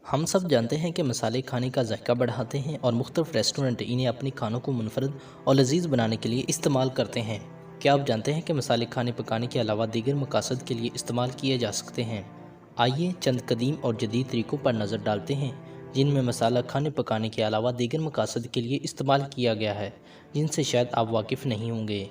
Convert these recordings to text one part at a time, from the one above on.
हम सब जानते हैं कि मसाले खाने का जायका बढ़ाते हैं और मुख्तलिफ रेस्टोरेंट इन्हें अपने खानों को मुनफरद और लजीज बनाने के लिए इस्तेमाल करते हैं। क्या आप जानते हैं कि मसाले खाने पकाने के अलावा दीगर मकासद के लिए इस्तेमाल किए जा सकते हैं? आइए चंद कदीम और जदीद तरीक़ों पर नज़र डालते हैं जिनमें मसाला खाने पकाने के अलावा दीगर मकासद के लिए इस्तेमाल किया गया है, जिनसे शायद आप वाकिफ़ नहीं होंगे।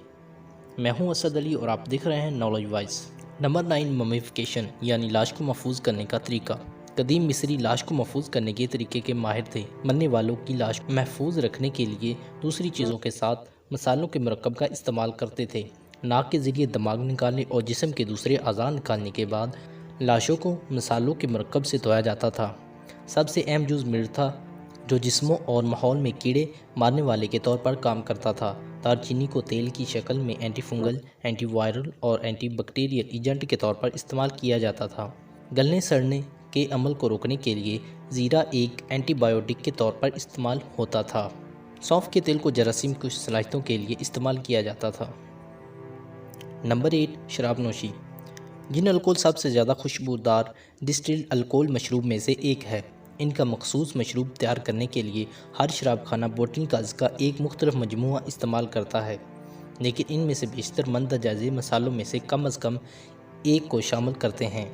मैं हूं असद अली और आप देख रहे हैं नॉलेज वाइज। नंबर 9, ममीफिकेशन यानी लाश को महफूज करने का तरीका। कदीम मिस्री लाश को महफूज करने के तरीके के माहिर थे। मरने वालों की लाश महफूज रखने के लिए दूसरी चीज़ों के साथ मसालों के मरकब का इस्तेमाल करते थे। नाक के ज़रिए दिमाग निकालने और जिस्म के दूसरे अज़ा निकालने के बाद लाशों को मसालों के मरकब से धोया जाता था। सबसे अहम जुज़ मिर्च था, जो जिस्मों और माहौल में कीड़े मारने वाले के तौर पर काम करता था। दारचीनी को तेल की शक्ल में एंटीफंगल, एंटीवायरल और एंटीबैक्टीरियल एजेंट के तौर पर इस्तेमाल किया जाता था। गलने सड़ने के अमल को रोकने के लिए ज़ीरा एक एंटीबायोटिक के तौर पर इस्तेमाल होता था। सौंफ के तेल को जरासीम की सलाहियतों के लिए इस्तेमाल किया जाता था। नंबर 8, शराब नोशी। जिन अल्कोहल सबसे ज़्यादा खुशबूदार डिस्टिल्ड अल्कोहल मशरूब में से एक है। इनका मखसूस मशरूब तैयार करने के लिए हर शराब खाना बोटनिकल्स का एक मुख्तलिफ मजमूआ इस्तेमाल करता है, लेकिन इनमें से बेशतर मंदरजाज़े मसालों में से कम एक को शामिल करते हैं।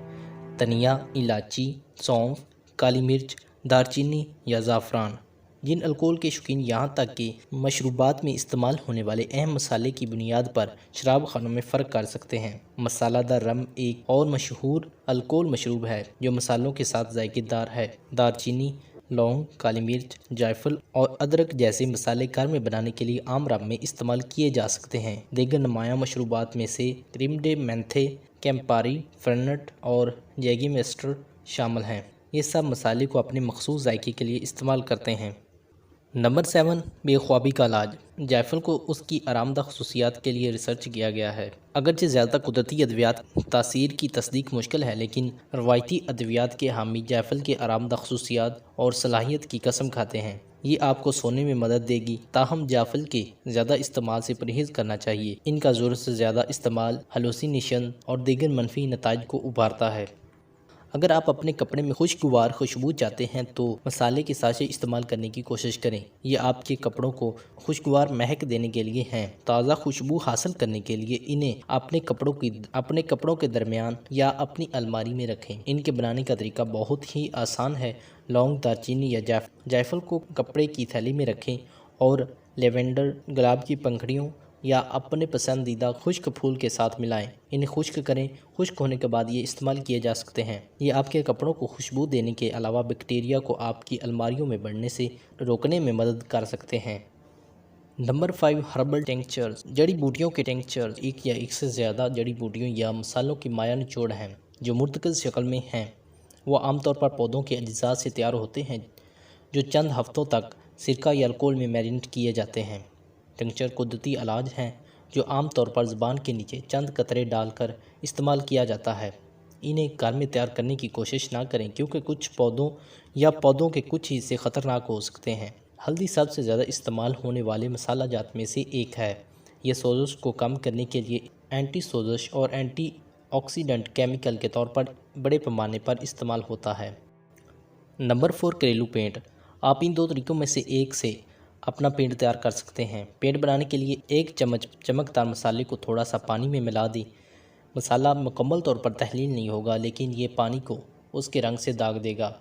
धनिया, इलायची, सौंफ, काली मिर्च, दारचीनी या ज़ाफ़रान। जिन अल्कोहल के शौकीन यहाँ तक कि मशरूबात में इस्तेमाल होने वाले अहम मसाले की बुनियाद पर शराब खानों में फ़र्क कर सकते हैं। मसालादार रम एक और मशहूर अल्कोहल मशरूब है जो मसालों के साथ जायकेदार है। दारचीनी, लौंग, काली मिर्च, जायफल और अदरक जैसे मसाले घर में बनाने के लिए आम रम में इस्तेमाल किए जा सकते हैं। दीगर नुमाया मशरूबात में से क्रीम डे मेंथे, कैम्पारी, फर्नट और जैगीमेस्टर शामिल हैं। ये सब मसाले को अपने मखसूस जायके के लिए इस्तेमाल करते हैं। नंबर 7, बेख्वाबी का इलाज। जायफल को उसकी आरामदा खसूसियात के लिए रिसर्च किया गया है। अगरचे ज़्यादा कुदरती अद्वियात तासीर की तस्दीक मुश्किल है, लेकिन रवायती अद्वियात के हामी जायफल के आरामदा खसूसियात और सलाहियत की कसम खाते हैं। ये आपको सोने में मदद देगी, ताहम जायफल के ज़्यादा इस्तेमाल से परहेज़ करना चाहिए। इनका ज़रूरत से ज़्यादा इस्तेमाल हेलुसिनेशन और दीगर मनफी नताइज को उभारता है। अगर आप अपने कपड़े में खुशगवार खुशबू चाहते हैं तो मसाले के साशे इस्तेमाल करने की कोशिश करें। ये आपके कपड़ों को खुशगवार महक देने के लिए हैं। ताज़ा खुशबू हासिल करने के लिए इन्हें अपने कपड़ों के दरमियान या अपनी अलमारी में रखें। इनके बनाने का तरीका बहुत ही आसान है। लौंग, दारचीनी या जायफल को कपड़े की थैली में रखें और लेवेंडर, गुलाब की पंखुड़ियों या अपने पसंदीदा खुश्क फूल के साथ मिलाएं। इन्हें खुश्क करें। खुश्क होने के बाद ये इस्तेमाल किए जा सकते हैं। ये आपके कपड़ों को खुशबू देने के अलावा बैक्टीरिया को आपकी अलमारियों में बढ़ने से रोकने में मदद कर सकते हैं। Number 5, herbal tinctures. जड़ी बूटियों के टिंक्चर्स एक या एक से ज़्यादा जड़ी बूटियों या मसालों की माया निचोड़ हैं जो मुर्तकज़ शक्ल में हैं। वो आमतौर पर पौधों के अज्जा से तैयार होते हैं जो चंद हफ्तों तक सिरका या अल्कोहल में मैरिनेट किए जाते हैं। टिंक्चर कुदरती इलाज हैं जो आमतौर पर ज़ुबान के नीचे चंद कतरे डालकर इस्तेमाल किया जाता है। इन्हें घर में तैयार करने की कोशिश ना करें क्योंकि कुछ पौधों के कुछ हिस्से ख़तरनाक हो सकते हैं। हल्दी सबसे ज़्यादा इस्तेमाल होने वाले मसाला जात में से एक है। यह सोज़श को कम करने के लिए एंटी सोज़श और एंटी ऑक्सीडेंट केमिकल के तौर पर बड़े पैमाने पर इस्तेमाल होता है। नंबर 4, घरेलू पेंट। आप इन दो तरीक़ों में से एक से अपना पेंट तैयार कर सकते हैं। पेंट बनाने के लिए 1 चम्मच चमकदार मसाले को थोड़ा सा पानी में मिला दें। मसाला मुकम्मल तौर पर तहलील नहीं होगा, लेकिन ये पानी को उसके रंग से दाग देगा।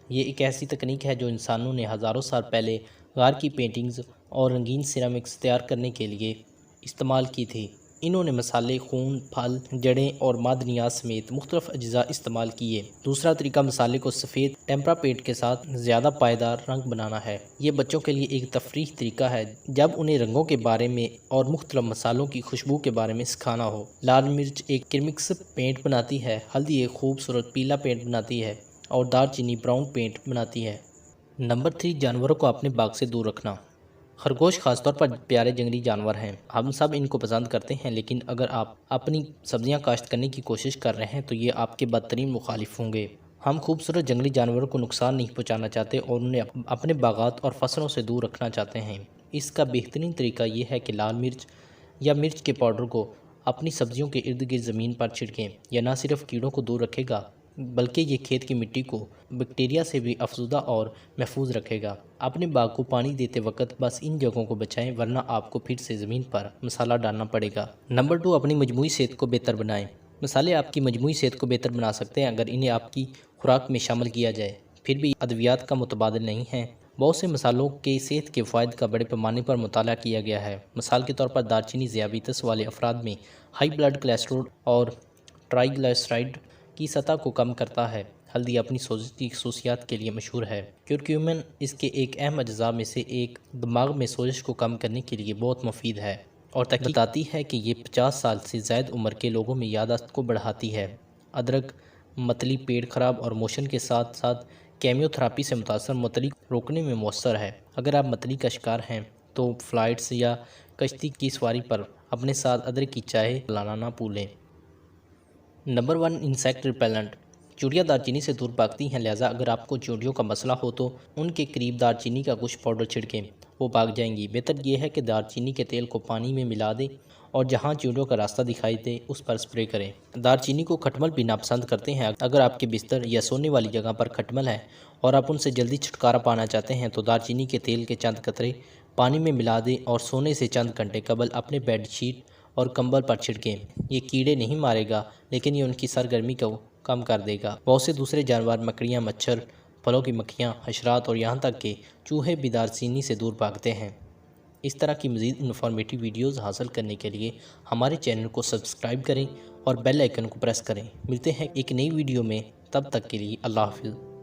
ये एक ऐसी तकनीक है जो इंसानों ने हज़ारों साल पहले गार की पेंटिंग्स और रंगीन सिरामिक्स तैयार करने के लिए इस्तेमाल की थी। इन्होंने मसाले, खून, फल, जड़ें और मादनियात समेत मुख्तलिफ अज्जा इस्तेमाल किए। दूसरा तरीका मसाले को सफ़ेद टेम्परा पेंट के साथ ज़्यादा पायदार रंग बनाना है। ये बच्चों के लिए एक तफरीह तरीका है जब उन्हें रंगों के बारे में और मुख्तलिफ मसालों की खुशबू के बारे में सिखाना हो। लाल मिर्च एक क्रीमिक्स पेंट बनाती है, हल्दी एक खूबसूरत पीला पेंट बनाती है और दारचीनी ब्राउन पेंट बनाती है। नंबर 3, जानवरों को अपने बाग से दूर रखना। खरगोश खासतौर पर प्यारे जंगली जानवर हैं। हम सब इनको पसंद करते हैं, लेकिन अगर आप अपनी सब्जियां काश्त करने की कोशिश कर रहे हैं तो ये आपके बदतरीन मुखालिफ होंगे। हम खूबसूरत जंगली जानवरों को नुकसान नहीं पहुंचाना चाहते और उन्हें अपने बागात और फसलों से दूर रखना चाहते हैं। इसका बेहतरीन तरीका ये है कि लाल मिर्च या मिर्च के पाउडर को अपनी सब्जियों के इर्द गिर्द ज़मीन पर छिड़कें। यह न सिर्फ कीड़ों को दूर रखेगा बल्कि ये खेत की मिट्टी को बैक्टीरिया से भी अफज़ुदा और महफूज रखेगा। अपने बाग को पानी देते वक्त बस इन जगहों को बचाएं, वरना आपको फिर से ज़मीन पर मसाला डालना पड़ेगा। नंबर 2, अपनी मजमूई सेहत को बेहतर बनाएं। मसाले आपकी मजमूई सेहत को बेहतर बना सकते हैं अगर इन्हें आपकी खुराक में शामिल किया जाए। फिर भी अद्वियात का मुतबादिल नहीं है। बहुत से मसालों के सेहत के फ़ायदे का बड़े पैमाने पर मुताला किया गया है। मिसाल के तौर पर दालचीनी ज़ियाबीतस वाले अफराद में हाई ब्लड कोलेस्ट्रॉल और ट्राइग्लिसराइड की सतह को कम करता है। हल्दी अपनी सोजिश की खसूसियात के लिए मशहूर है। क्यूरक्यूमिन इसके एक अहम अज्जा में से एक दिमाग में सोजिश को कम करने के लिए बहुत मुफीद है और तहकीक बताती है कि ये 50 साल से ज़ायद उम्र के लोगों में याददाश्त को बढ़ाती है। अदरक मतली पेट खराब और मोशन के साथ साथ केमियोथेरेपी से मुतासर मतली रोकने में मौसर है। अगर आप मतली का शिकार हैं तो फ्लाइट्स या कश्ती की सवारी पर अपने साथ अदरक की चाय लाना ना भूलें। Number 1, insect repellent. चूड़ियाँ दालचीनी से दूर भागती हैं, लिहाजा अगर आपको चूड़ियों का मसला हो तो उनके करीब दालचीनी का कुछ पाउडर छिड़कें, वो भाग जाएंगी। बेहतर यह है कि दालचीनी के तेल को पानी में मिला दें और जहां चूड़ियों का रास्ता दिखाई दे उस पर स्प्रे करें। दालचीनी को खटमल भी नापसंद करते हैं। अगर आपके बिस्तर या सोने वाली जगह पर खटमल है और आप उनसे जल्दी छुटकारा पाना चाहते हैं तो दालचीनी के तेल के चंद कतरे पानी में मिला दें और सोने से चंद घंटे कबल अपने बेडशीट और कंबल पर छिड़कें। ये कीड़े नहीं मारेगा, लेकिन ये उनकी सरगर्मी को कम कर देगा। बहुत से दूसरे जानवर, मकड़ियाँ, मच्छर, फलों की मक्खियाँ, हशरात और यहाँ तक कि चूहे भी दालचीनी से दूर भागते हैं। इस तरह की मज़ीद इन्फॉर्मेटिव वीडियोज़ हासिल करने के लिए हमारे चैनल को सब्सक्राइब करें और बेल आइकन को प्रेस करें। मिलते हैं एक नई वीडियो में, तब तक के लिए अल्लाह हाफ़िज़।